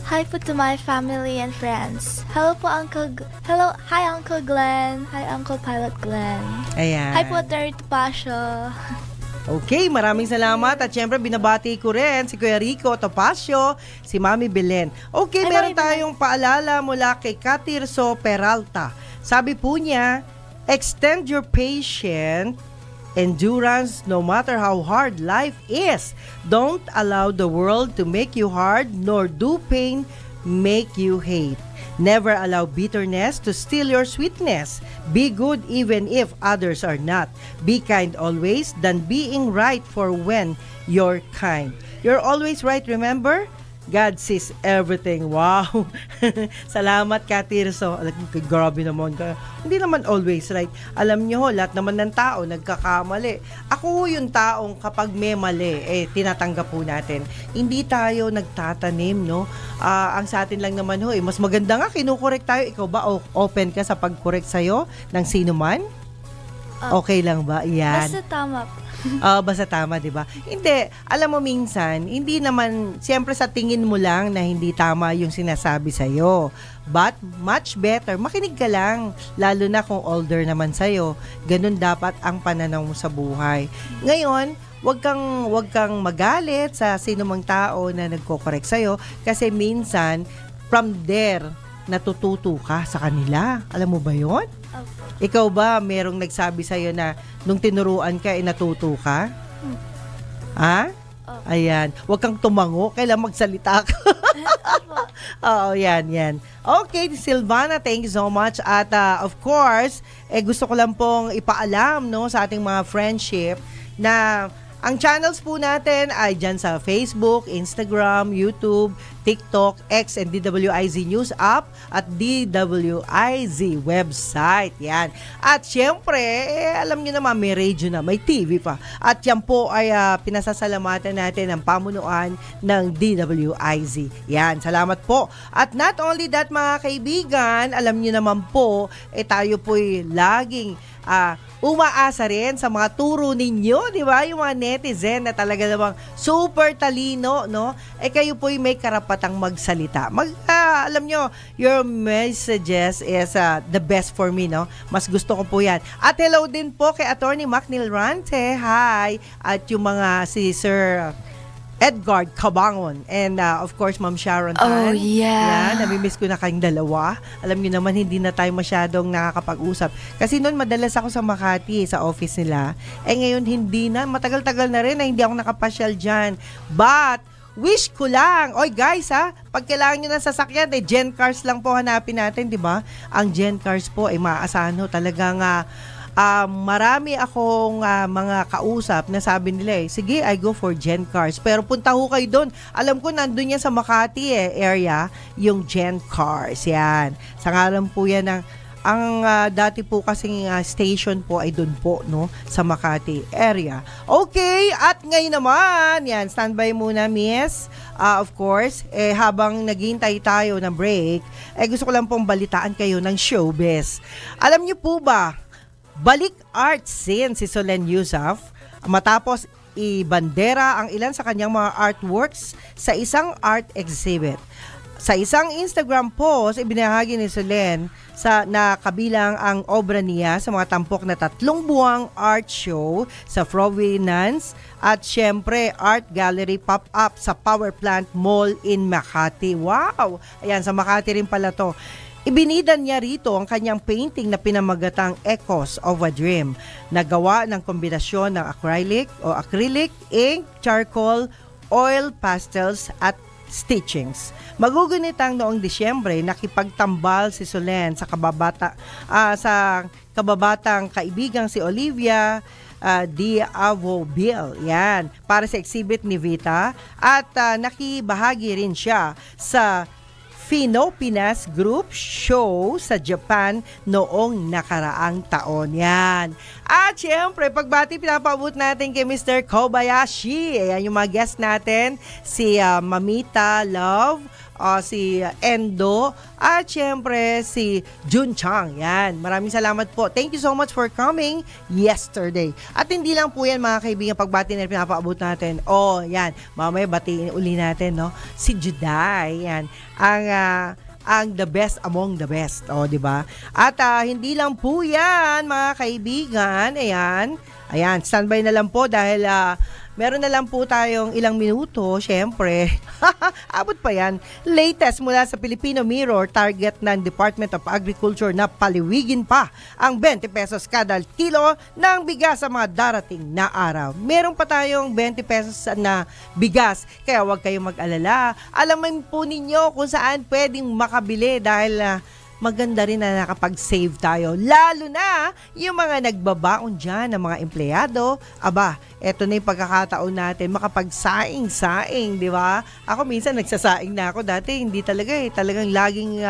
hi po to my family and friends. Hello po hi Uncle Glenn. Hi Uncle Pilot Glenn. Ayan. Hi po Terry Topacio. Okay, maraming salamat. At syempre, binabati ko rin si Kuya Rico Topacio, si Mami Belen. Okay, meron tayong paalala mula kay Katirso Peralta. Sabi po niya, extend your patient endurance no matter how hard life is. Don't allow the world to make you hard, nor do pain make you hate. Never allow bitterness to steal your sweetness. Be good even if others are not. Be kind always than being right for when you're kind. You're always right, remember? God sees everything. Wow. Salamat, Katirso. Grabe naman ka. Hindi naman always right. Alam nyo, lahat naman ng tao nagkakamali. Ako yung taong kapag may mali, tinatanggap po natin. Hindi tayo nagtatanim, no? Ang sa atin lang naman, mas maganda nga, kinukorek tayo. Ikaw ba open ka sa pag-correct sa'yo ng sino man? Okay lang ba? Yan. Basta tama po. Basta tama, di ba? Hindi. Alam mo minsan, hindi naman, siyempre sa tingin mo lang na hindi tama yung sinasabi sa'yo. But, much better, makinig ka lang. Lalo na kung older naman sa'yo. Ganun dapat ang pananaw mo sa buhay. Ngayon, wag kang magalit sa sinumang tao na nagko-correct sa'yo kasi minsan, from there, natututo ka sa kanila. Alam mo ba yon? Ikaw ba, merong nagsabi sa'yo na nung tinuruan ka, natuto ka? Ha? Ayan. Huwag kang tumango. Kailan magsalita ka? Oo, yan. Okay, Silvana, thank you so much. At of course, gusto ko lang pong ipaalam, no, sa ating mga friendship na ang channels po natin ay dyan sa Facebook, Instagram, YouTube, TikTok, X and DWIZ News app at DWIZ website. Yan. At syempre, alam nyo naman, may radio na, may TV pa. At yan po ay pinasasalamatan natin ang pamunuan ng DWIZ. Yan, salamat po. At not only that, mga kaibigan, alam nyo naman po, tayo po'y laging umaasa rin sa mga turo ninyo, di ba? Yung mga netizen na talaga namang super talino, no? Kayo po'y may karapatang magsalita. Alam nyo, your messages is the best for me, no? Mas gusto ko po yan. At hello din po kay Attorney Macnil Rante. Hi! At yung mga si Sir Edgar Cabangon and of course Ma'am Sharon Tan. Oh, yeah. Namimiss ko na kayong dalawa. Alam niyo naman hindi na tayo masyadong nakakapag-usap. Kasi noon madalas ako sa Makati sa office nila. Ngayon hindi na. Matagal-tagal na rin na hindi ako nakapasyal dyan. But wish ko lang. Oy guys pag kailangan nyo ng sasakyan, Gen Cars lang po hanapin natin, di ba? Ang Gen Cars po ay maaasahan talagang marami akong mga kausap na sabi nila sige, I go for Gen Cars. Pero punta ho kayo doon. Alam ko nandun yan sa Makati area, yung Gen Cars. Yan. Sa ngalan po yan ang dati po kasing station po ay doon po, no, sa Makati area. Okay, at ngayon naman, yan, standby muna, miss. Of course, habang naghihintay tayo ng break, gusto ko lang pong balitaan kayo ng showbiz. Alam niyo po ba, balik art scene si Solen Yusuf matapos ibandera ang ilan sa kanyang mga artworks sa isang art exhibit. Sa isang Instagram post, ibinahagi ni Solen na kabilang ang obra niya sa mga tampok na 3 buwang art show sa Provenance at syempre art gallery pop-up sa Power Plant Mall in Makati. Wow! Ayan, sa Makati rin pala to. Ibinidan niya rito ang kanyang painting na pinamagatang Echoes of a Dream na gawa ng kombinasyon ng acrylic, ink, charcoal, oil, pastels at stitchings. Magugunitang noong Disyembre, nakipagtambal si Solen sa kababatang kaibigang si Olivia Diavobil. Yan, para sa exhibit ni Vita at nakibahagi rin siya sa Fino-Pinas Group Show sa Japan noong nakaraang taon. Yan. At syempre, pagbati pinapaabot natin kay Mr. Kobayashi. Ayan yung mga guest natin. Si Mamita Love, si Endo, at syempre si Jun Chang. Yan. Maraming salamat po. Thank you so much for coming yesterday. At hindi lang po yan mga kaibigan, pagbati na pinapaabot natin. Yan. Mamaya batiin uli natin, no? Si Juday. Yan. Ang the best among the best, di ba? At hindi lang po yan, mga kaibigan. Ayan, standby na lang po dahil meron na lang po tayong ilang minuto, syempre. Abot pa yan. Latest mula sa Filipino Mirror, target ng Department of Agriculture na paliwigin pa ang 20 pesos kada kilo ng bigas sa mga darating na araw. Meron pa tayong 20 pesos na bigas, kaya huwag kayong mag-alala. Alamin po ninyo kung saan pwedeng makabili dahil maganda rin na nakapag-save tayo. Lalo na yung mga nagbabaon dyan ng mga empleyado. Eto na yung pagkakataon natin makapag-saing-saing, di ba? Ako minsan nagsasaing na ako. Dati hindi talaga Talagang laging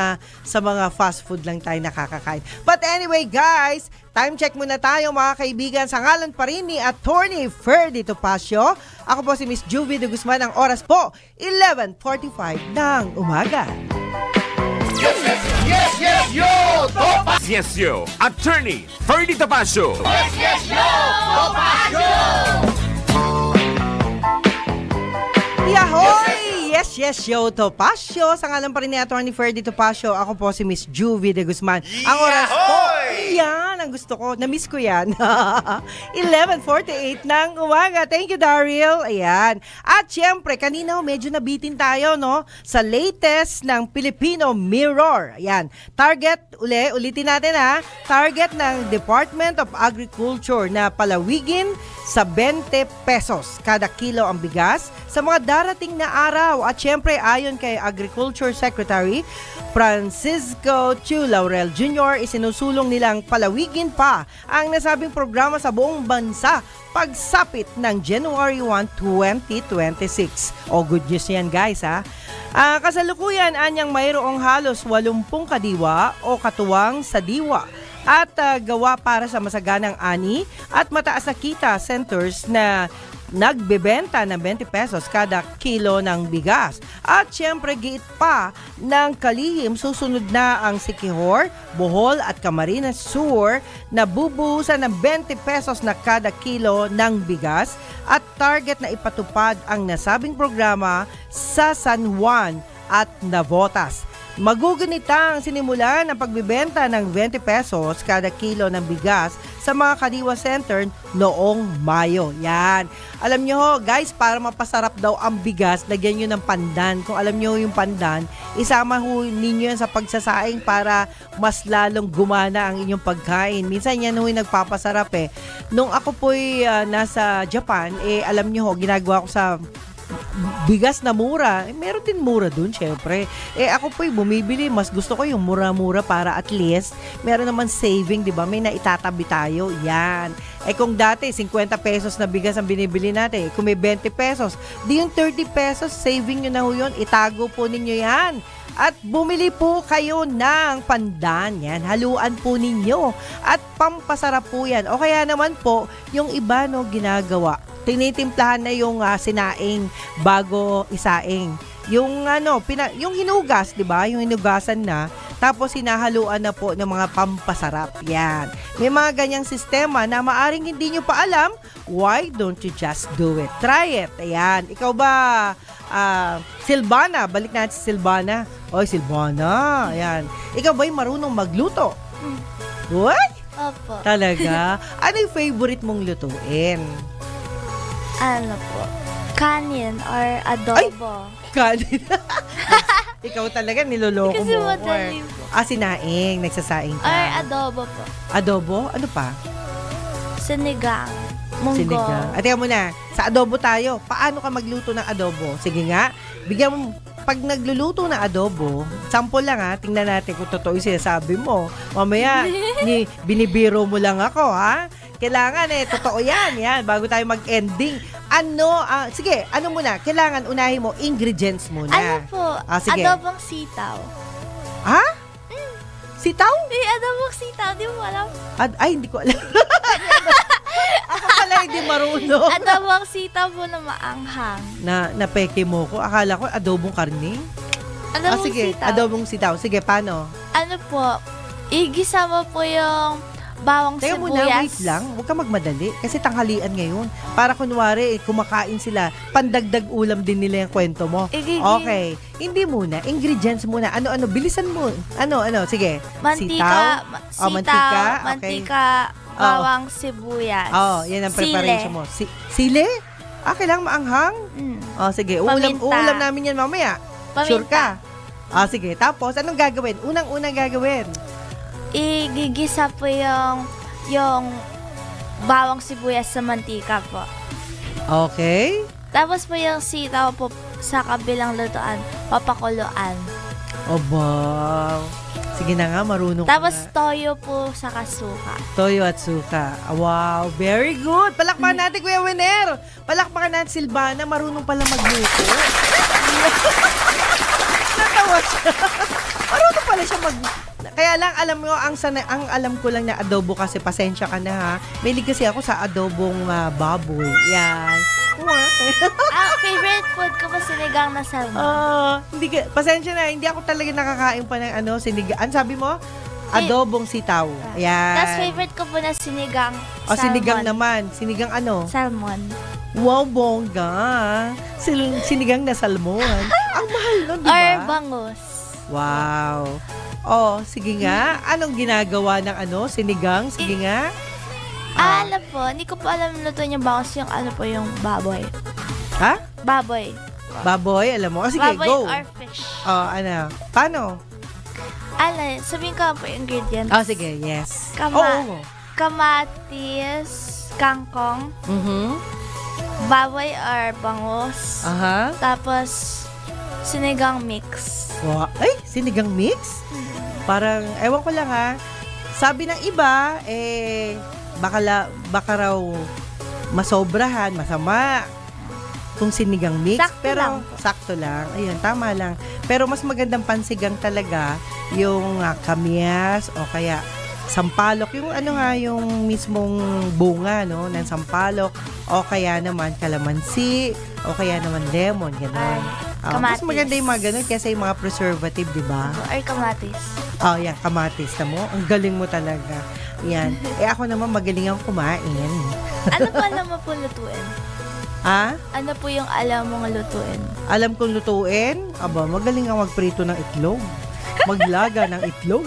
sa mga fast food lang tayo nakakakain. But anyway guys, time check muna tayo mga kaibigan sa ngalan pa rin ni Attorney Ferdy Topacio. Ako po si Miss Juvie de Guzman. Ang oras po, 11:45 ng umaga. Yes, yo! Attorney Ferdy Topacio. Yahoy! Yes, yo, Topacio. Sa ngalan pa rin ni Attorney Ferdy Topacio, ako po si Miss Juvie de Guzman. Ang oras po, yan ang gusto ko. Na-miss ko yan. 11:48 ng umaga. Thank you, Daryl. Ayan. At syempre, kanina medyo nabitin tayo, no? Sa latest ng Filipino Mirror. Ayan. Target, ulitin natin ha. Target ng Department of Agriculture na palawigin sa 20 pesos kada kilo ang bigas sa mga darating na araw. At syempre, ayon kay Agriculture Secretary Francisco Chu Laurel Jr., isinusulong nilang palawigin pa ang nasabing programa sa buong bansa pagsapit ng January 1, 2026. Good news yan guys ha. Kasalukuyan anyang mayroong halos 80 kadiwa o katuwang sa diwa at gawa para sa masaganang ani at mataas na kita centers na nagbebenta ng 20 pesos kada kilo ng bigas. At syempre, giit pa ng kalihim, susunod na ang Siquijor, Bohol at Camarines Sur na bubuhusan ng 20 pesos na kada kilo ng bigas at target na ipatupad ang nasabing programa sa San Juan at Navotas. Magugunitang sinimulan ang pagbibenta ng 20 pesos kada kilo ng bigas sa mga Kadiwa Center noong Mayo. Yan. Alam nyo ho, guys, para mapasarap daw ang bigas, lagyan nyo ng pandan. Kung alam nyo yung pandan, isama ho ninyo yan sa pagsasaing para mas lalong gumana ang inyong pagkain. Minsan yan ho yung nagpapasarap eh. Nung ako po'y nasa Japan, alam nyo ho, ginagawa ko sa bigas na mura, meron din mura dun, syempre. Ako po'y bumibili, mas gusto ko yung mura-mura para at least meron naman saving, di ba? May naitatabi tayo, yan. Kung dati, 50 pesos na bigas ang binibili natin, kung may 20 pesos, di yung 30 pesos, saving nyo na ho yun, itago po ninyo yan. At bumili po kayo ng pandan, yan, haluan po ninyo. At pampasarap po yan. O kaya naman po, yung iba no, ginagawa, tinitimplahan na yung sinaing bago isaing. Yung yung hinugas, 'di ba? Yung hinugasan na, tapos hinahaluan na po ng mga pampasarap. Yan. May mga ganyang sistema na maaring hindi nyo pa alam. Why don't you just do it? Try it. Ayan. Ikaw ba Silvana, balik natin si Silvana. Oy, Silvana. Ayan. Ikaw ba'y marunong magluto? What? Opo. Talaga? Ano yung favorite mong lutuin? Ano po? Kanin or adobo. Kanin. Ikaw talaga niloloko Kasi mo. madali po. Sinaing. Nagsasaing ka. Or adobo po. Adobo? Ano pa? Sinigang. Munggo. Sinigang. At teka muna, sa adobo tayo. Paano ka magluto ng adobo? Sige nga, bigyan mo, pag nagluluto ng adobo, sample lang tingnan natin kung totoo yung sinasabi mo. Mamaya, binibiro mo lang ako, ha? Kailangan totoo yan, bago tayo mag-ending. Sige, ano muna? Kailangan unahin mo, ingredients muna. Ano po? Sige. Adobong sitaw. Ha? Sitaw? Adobong sitaw, di mo alam? Ay, hindi ko alam. Ako pala hindi marunong. Adobong sitaw po na maanghang. Napeke mo ko. Akala ko adobong karne. Adobong sige, sitaw. adobong sitaw. Sige, paano? Ano po? Igisa mo po yung bawang Teka sibuyas. muna, wait lang. Huwag ka magmadali. Kasi tanghalian ngayon. Para kunwari, kumakain sila. Pandagdag ulam din nila yung kwento mo. Okay. Hindi muna. Ingredients muna. Ano, bilisan mo. Ano, sige. Mantika. Sitaw. Mantika. Okay. Mantika. Bawang sibuyas. Yan ang preparation mo. Sile? Kailangan maanghang? Sige. Ulam namin yan mamaya. Paminta. Sure ka? Sige. Tapos, anong gagawin? Unang-unang gagawin. Igigisa po yung bawang sibuyas sa mantika po. Okay. Tapos po yung sitaw po sa kabilang lutuan, papakuluan. Wow. Sige na nga, marunong Tapos ka na. toyo po sa kasuka. Toyo at suka. Wow, very good. Palakpakan natin, Kuya Winer. Palakpakan natin, Silvana. Marunong pala magluto. Natawa siya. Marunong pala siya Kaya lang, alam mo, ang alam ko lang na adobo kasi, pasensya ka na ha. Mahilig kasi ako sa adobong baboy. Yan. Favorite food ko pa sinigang na salmon. Pasensya na, hindi ako talaga nakakain pa ng sinigang. Sabi mo? Adobong sitaw. Yan. Tapos favorite ko po na sinigang salmon. Sinigang naman. Sinigang ano? Salmon. Wow, bongga. Sinigang na salmon. Ang mahal nun, di ba? Or bangus. Wow. Sige nga. Anong ginagawa ng sinigang? Sige nga. Alam po, hindi ko po alam luto niya bangus yung yung baboy. Ha? Baboy. Baboy, alam mo. Sige, baboy go. or fish. Paano? Sabihin ko po yung ingredients. Sige, yes. Kamatis, kangkong, baboy or bangus. Tapos, sinigang mix. Wow. Ay, sinigang mix? Parang, ewan ko lang ha. Sabi ng iba, baka raw masobrahan, masama kung sinigang mix. Sakto lang. Ayun, tama lang. Pero mas magandang pansigang talaga yung kamyas o kaya sampalok, yung yung mismong bunga, no, ng sampalok, o kaya naman kalamansi, o kaya naman lemon, gano'n. Mas Kamatis. maganda yung mga gano'n kaysa yung mga preservative, di ba? Or kamatis. Yan, kamatis na mo. Ang galing mo talaga. Yan. Ako naman magaling akong kumain. Ano po alam mo po lutuin? Ano po yung alam mong lutuin? Alam kong lutuin? Aba, magaling ako magprito ng itlog. Maglaga ng itlog.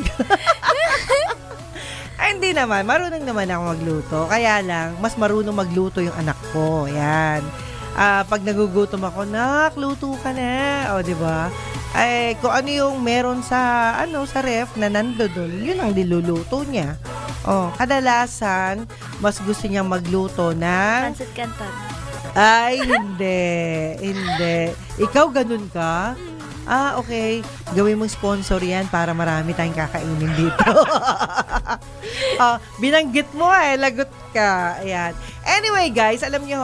Ay, hindi naman. Marunong naman ako magluto. Kaya lang, mas marunong magluto yung anak ko. Yan. Pag nagugutom ako, nak, luto ka na. O, di ba? Ay, kung ano yung meron sa ref na nandoon, yun ang niluluto niya. Kadalasan, mas gusto niya magluto ng Pancit Canton. Ay, hindi. Ikaw ganun ka? Okay. Gawin mong sponsor yan para marami tayong kakainin dito. Binanggit mo lagot ka. Ayan. Anyway, guys, alam niyo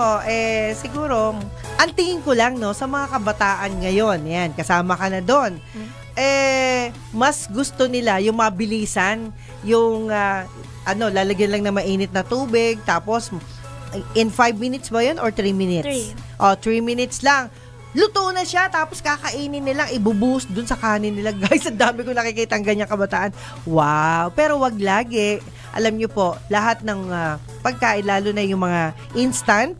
siguro, ang tingin ko lang, no, sa mga kabataan ngayon, yan, kasama ka na doon, mas gusto nila yung mabilisan, yung, lalagyan lang na mainit na tubig, tapos, in 5 minutes ba yun or 3 minutes? 3 minutes lang. Luto na siya, tapos kakainin nilang, ibubuhos dun sa kanin nila. Guys, ang dami ko nakikita ang ganyang kabataan. Wow! Pero wag lagi. Alam niyo po, lahat ng pagkain, lalo na yung mga instant,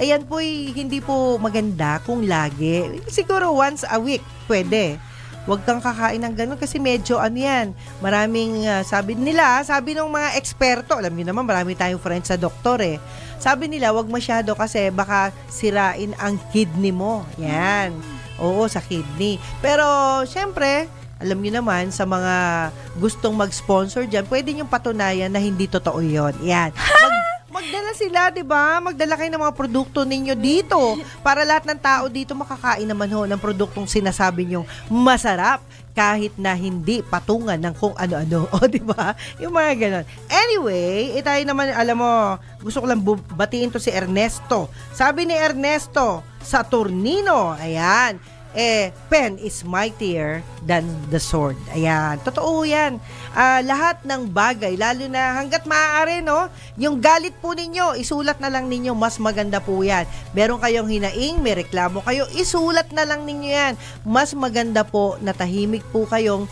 ayan po, hindi po maganda kung lagi. Siguro once a week, pwede. Huwag kang kakain ng ganun kasi medyo maraming sabi ng mga eksperto, alam niyo naman marami tayong friends sa doktor sabi nila wag masyado kasi baka sirain ang kidney mo. Yan. Oo, sa kidney. Pero syempre, alam niyo naman sa mga gustong mag-sponsor diyan, pwede niyo patunayan na hindi totoo 'yon. Yan. Magdala sila, 'di ba? Magdala kayo ng mga produkto ninyo dito para lahat ng tao dito makakain naman ng produktong sinasabi niyong masarap kahit na hindi patungan ng kung ano-ano. O, 'di ba? Yung mga ganon. Anyway, tayo naman, alam mo, gusto ko lang batiin to si Ernesto. Sabi ni Ernesto, Saturnino, ayan, pen is mightier than the sword. Ayan, totoo yan. Lahat ng bagay, lalo na hanggat maaari, no? Yung galit po ninyo, isulat na lang ninyo, mas maganda po yan. Meron kayong hinaing, may reklamo kayo, isulat na lang ninyo yan. Mas maganda po na tahimik po kayong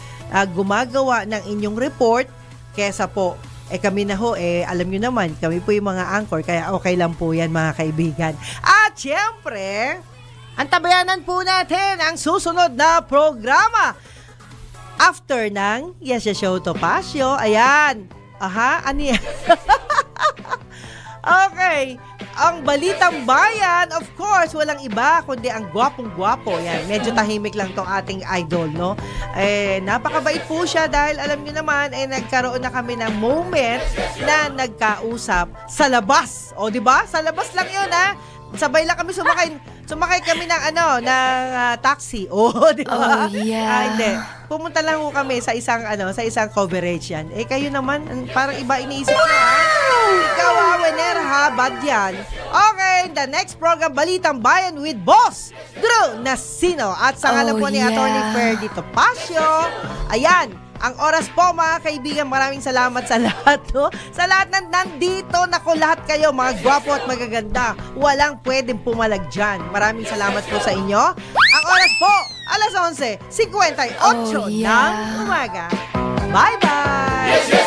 gumagawa ng inyong report, kesa po, kami na alam nyo naman, kami po yung mga anchor, kaya okay lang po yan, mga kaibigan. At syempre, antabayanan po natin ang susunod na programa. After ng Yes Yes Show Topacio. Ayan. Ano yan? Okay. Ang Balitang Bayan, of course, walang iba kundi ang gwapong-gwapo. Yan. Medyo tahimik lang tong ating idol, no? Napakabait po siya dahil alam niyo naman, nagkaroon na kami ng moment na nagkausap sa labas. O, di ba? Sa labas lang yun, sabay lang kami sumakay kami ng taxi. Di ba? Oh, yeah. Hindi. Pumunta lang po kami sa isang coverage yan. Kayo naman, parang iba iniisip niyo, Ikaw, Wenner, bad yan. Okay, the next program, Balitang Bayan with Boss Drew Nasino. At sa ngalan po ni Attorney Ferdy Topacio. Ayan. Ang oras po, mga kaibigan, maraming salamat sa lahat, no? Sa lahat ng nandito, lahat kayo, mga gwapo at magaganda. Walang pwedeng pumalag dyan. Maraming salamat po sa inyo. Ang oras po, alas 11:58 ng umaga. Bye-bye!